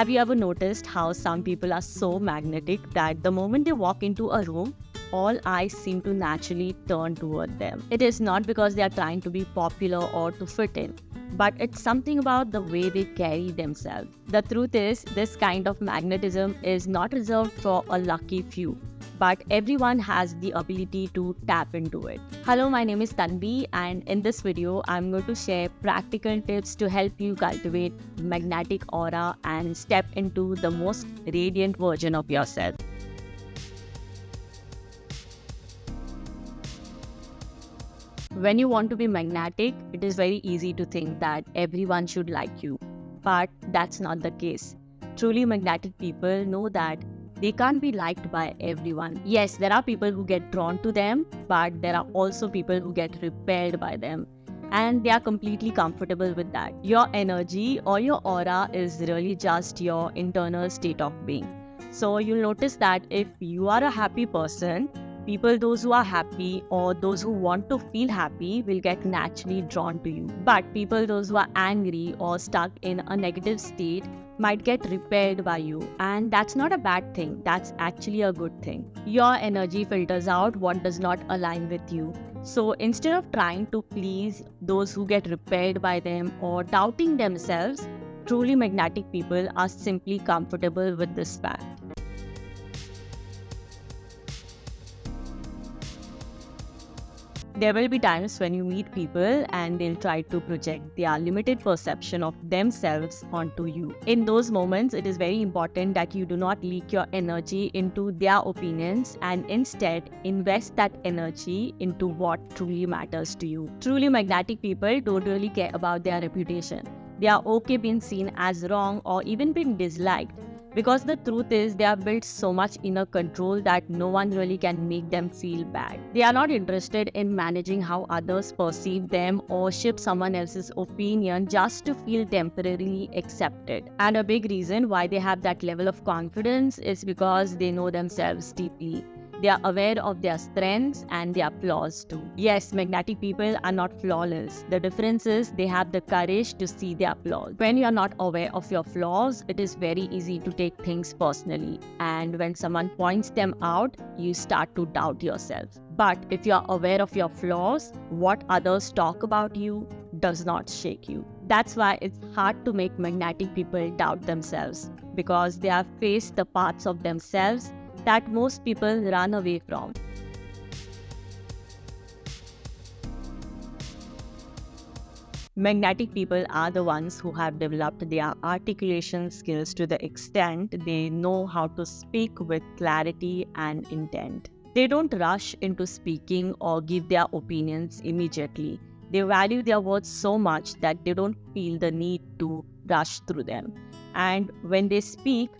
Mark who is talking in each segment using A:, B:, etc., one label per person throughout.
A: Have you ever noticed how some people are so magnetic that the moment they walk into a room, all eyes seem to naturally turn toward them? It is not because they are trying to be popular or to fit in, but it's something about the way they carry themselves. The truth is, this kind of magnetism is not reserved for a lucky few, but everyone has the ability to tap into it. Hello, my name is Tanvi, and in this video, I'm going to share practical tips to help you cultivate magnetic aura and step into the most radiant version of yourself. When you want to be magnetic, it is very easy to think that everyone should like you, but that's not the case. Truly magnetic people know that they can't be liked by everyone. Yes, there are people who get drawn to them, but there are also people who get repelled by them. And they are completely comfortable with that. Your energy or your aura is really just your internal state of being. So you'll notice that if you are a happy person, people those who are happy or those who want to feel happy will get naturally drawn to you. But people those who are angry or stuck in a negative state might get repelled by you, and that's not a bad thing. That's actually a good thing. Your energy filters out what does not align with you. So instead of trying to please those who get repelled by them or doubting themselves, truly magnetic people are simply comfortable with this fact. There will be times when you meet people and they'll try to project their limited perception of themselves onto you. In those moments, it is very important that you do not leak your energy into their opinions and instead invest that energy into what truly matters to you. Truly magnetic people don't really care about their reputation. They are okay being seen as wrong or even being disliked. Because the truth is, they have built so much inner control that no one really can make them feel bad. They are not interested in managing how others perceive them or shape someone else's opinion just to feel temporarily accepted. And a big reason why they have that level of confidence is because they know themselves deeply. They are aware of their strengths and their flaws too. Yes, magnetic people are not flawless. The difference is they have the courage to see their flaws. When you are not aware of your flaws, it is very easy to take things personally. And when someone points them out, you start to doubt yourself. But if you are aware of your flaws, what others talk about you does not shake you. That's why it's hard to make magnetic people doubt themselves, because they have faced the parts of themselves that most people run away from. Magnetic people are the ones who have developed their articulation skills to the extent they know how to speak with clarity and intent. They don't rush into speaking or give their opinions immediately. They value their words so much that they don't feel the need to rush through them. And when they speak,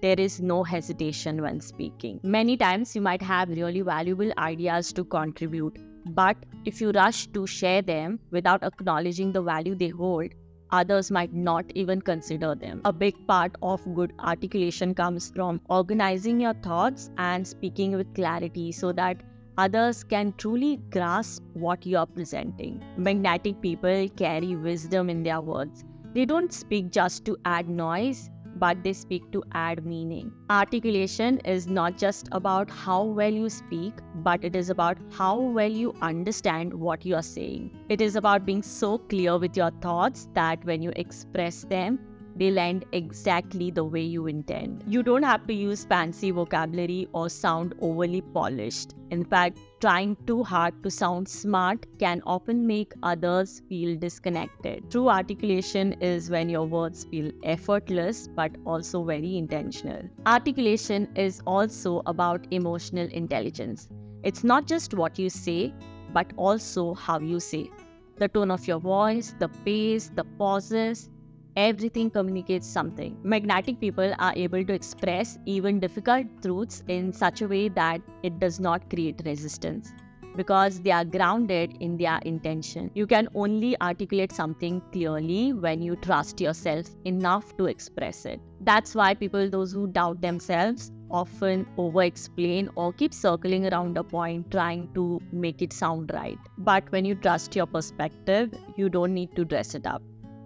A: there is no hesitation when speaking. Many times you might have really valuable ideas to contribute, but if you rush to share them without acknowledging the value they hold, others might not even consider them. A big part of good articulation comes from organizing your thoughts and speaking with clarity so that others can truly grasp what you are presenting. Magnetic people carry wisdom in their words. They don't speak just to add noise, but they speak to add meaning. Articulation is not just about how well you speak, but it is about how well you understand what you are saying. It is about being so clear with your thoughts that when you express them, they land exactly the way you intend. You don't have to use fancy vocabulary or sound overly polished. In fact, trying too hard to sound smart can often make others feel disconnected. True articulation is when your words feel effortless but also very intentional. Articulation is also about emotional intelligence. It's not just what you say, but also how you say. The tone of your voice, the pace, the pauses, everything communicates something. Magnetic people are able to express even difficult truths in such a way that it does not create resistance, because they are grounded in their intention. You can only articulate something clearly when you trust yourself enough to express it. That's why people, those who doubt themselves, often over-explain or keep circling around a point trying to make it sound right. But when you trust your perspective, you don't need to dress it up.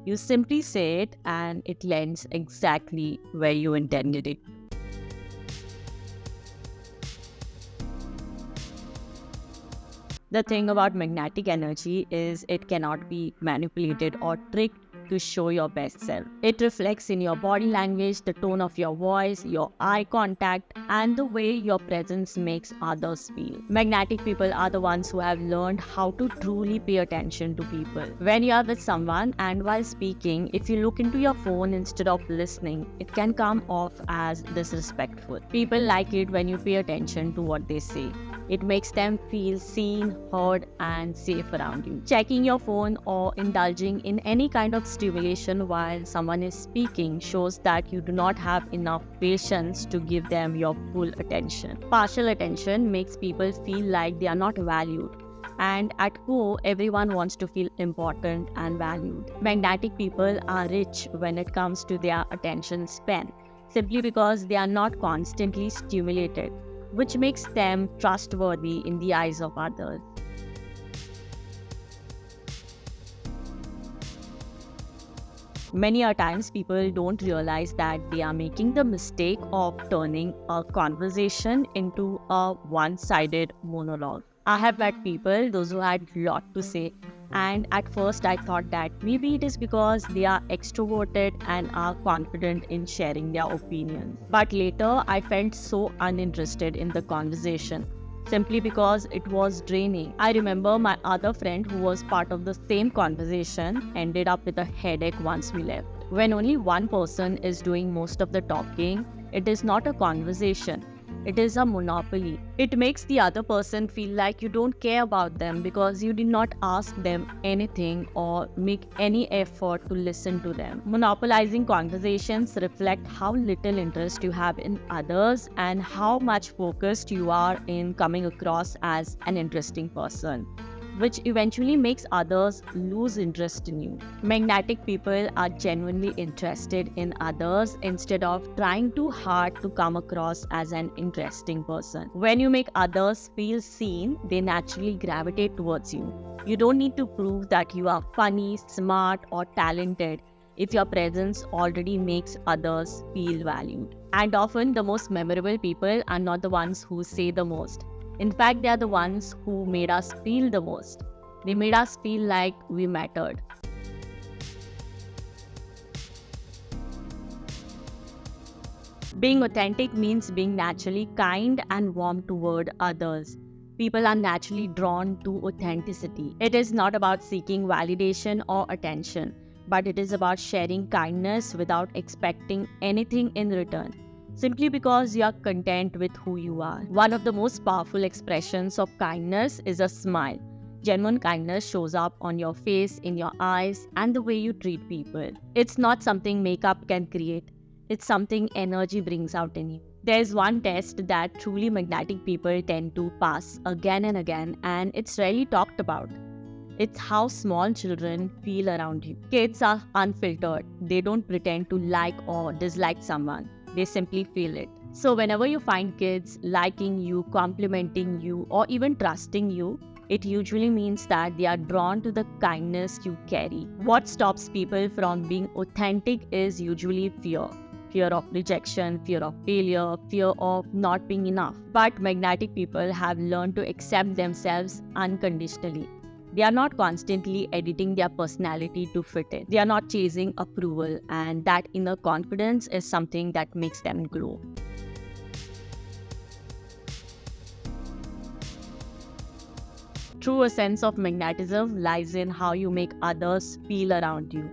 A: You simply say it and it lands exactly where you intended it. The thing about magnetic energy is it cannot be manipulated or tricked to show your best self. It reflects in your body language, the tone of your voice, your eye contact, and the way your presence makes others feel. Magnetic people are the ones who have learned how to truly pay attention to people. When you are with someone and while speaking, if you look into your phone instead of listening, it can come off as disrespectful. People like it when you pay attention to what they say. It makes them feel seen, heard, and safe around you. Checking your phone or indulging in any kind of stimulation while someone is speaking shows that you do not have enough patience to give them your full attention. Partial attention makes people feel like they are not valued. And at core, everyone wants to feel important and valued. Magnetic people are rich when it comes to their attention span, simply because they are not constantly stimulated, which makes them trustworthy in the eyes of others. Many a times people don't realize that they are making the mistake of turning a conversation into a one-sided monologue. I have met people, those who had a lot to say, and at first I thought that maybe it is because they are extroverted and are confident in sharing their opinions. But later I felt so uninterested in the conversation, simply because it was draining. I remember my other friend who was part of the same conversation ended up with a headache once we left. When only one person is doing most of the talking, it is not a conversation. It is a monopoly. It makes the other person feel like you don't care about them because you did not ask them anything or make any effort to listen to them. Monopolizing conversations reflect how little interest you have in others and how much focused you are in coming across as an interesting person, which eventually makes others lose interest in you. Magnetic people are genuinely interested in others instead of trying too hard to come across as an interesting person. When you make others feel seen, they naturally gravitate towards you. You don't need to prove that you are funny, smart, or talented if your presence already makes others feel valued. And often, the most memorable people are not the ones who say the most. In fact, they are the ones who made us feel the most. They made us feel like we mattered. Being authentic means being naturally kind and warm toward others. People are naturally drawn to authenticity. It is not about seeking validation or attention, but it is about sharing kindness without expecting anything in return, simply because you are content with who you are. One of the most powerful expressions of kindness is a smile. Genuine kindness shows up on your face, in your eyes, and the way you treat people. It's not something makeup can create, it's something energy brings out in you. There's one test that truly magnetic people tend to pass again and again, and it's rarely talked about. It's how small children feel around you. Kids are unfiltered. They don't pretend to like or dislike someone. They simply feel it. So whenever you find kids liking you, complimenting you, or even trusting you, it usually means that they are drawn to the kindness you carry. What stops people from being authentic is usually fear. Fear of rejection, fear of failure, fear of not being enough. But magnetic people have learned to accept themselves unconditionally. They are not constantly editing their personality to fit in. They are not chasing approval, and that inner confidence is something that makes them glow. True sense of magnetism lies in how you make others feel around you.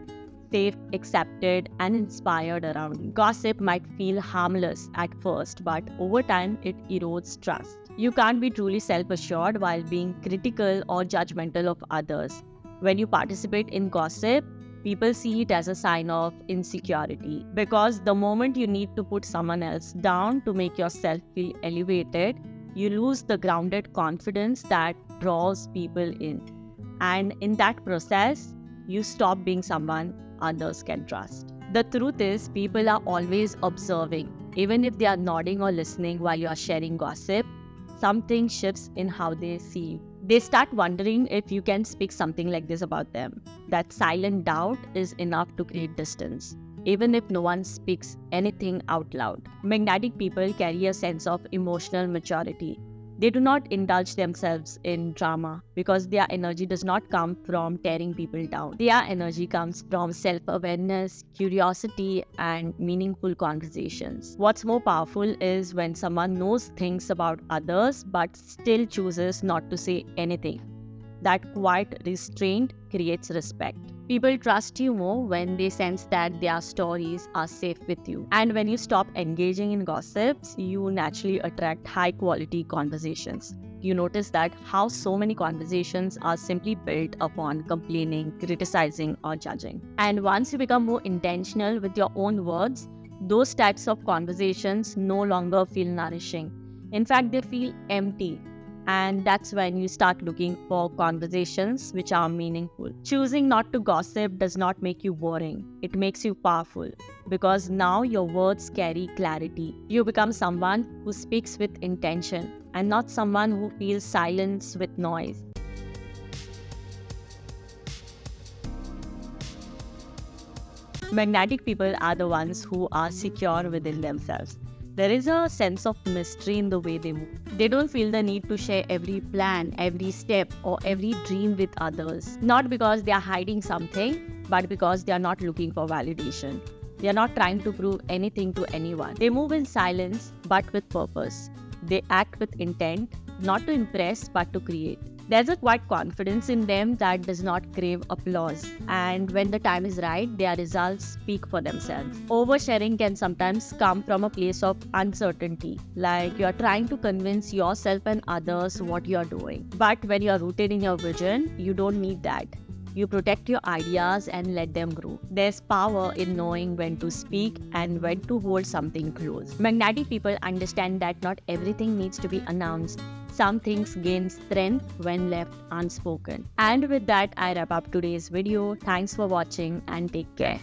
A: Safe, accepted, and inspired around you. Gossip might feel harmless at first, but over time it erodes trust. You can't be truly self-assured while being critical or judgmental of others. When you participate in gossip, people see it as a sign of insecurity, because the moment you need to put someone else down to make yourself feel elevated, you lose the grounded confidence that draws people in. And in that process, you stop being someone others can trust. The truth is, people are always observing. Even if they are nodding or listening while you are sharing gossip, something shifts in how they see you. They start wondering if you can speak something like this about them. That silent doubt is enough to create distance, even if no one speaks anything out loud. Magnetic people carry a sense of emotional maturity. They do not indulge themselves in drama because their energy does not come from tearing people down. Their energy comes from self awareness, curiosity, and meaningful conversations. What's more powerful is when someone knows things about others but still chooses not to say anything. That quiet restraint creates respect. People trust you more when they sense that their stories are safe with you. And when you stop engaging in gossips, you naturally attract high quality conversations. You notice that how so many conversations are simply built upon complaining, criticizing, or judging. And once you become more intentional with your own words, those types of conversations no longer feel nourishing. In fact, they feel empty, and that's when you start looking for conversations which are meaningful. Choosing not to gossip does not make you boring, it makes you powerful because now your words carry clarity. You become someone who speaks with intention and not someone who feels silence with noise. Magnetic people are the ones who are secure within themselves. There is a sense of mystery in the way they move. They don't feel the need to share every plan, every step, or every dream with others. Not because they are hiding something, but because they are not looking for validation. They are not trying to prove anything to anyone. They move in silence, but with purpose. They act with intent, not to impress, but to create. There's a quiet confidence in them that does not crave applause, and when the time is right, their results speak for themselves. Oversharing can sometimes come from a place of uncertainty, like you're trying to convince yourself and others what you're doing. But when you're rooted in your vision, you don't need that. You protect your ideas and let them grow. There's power in knowing when to speak and when to hold something close. Magnetic people understand that not everything needs to be announced. Some things gain strength when left unspoken. And with that, I wrap up today's video. Thanks for watching and take care.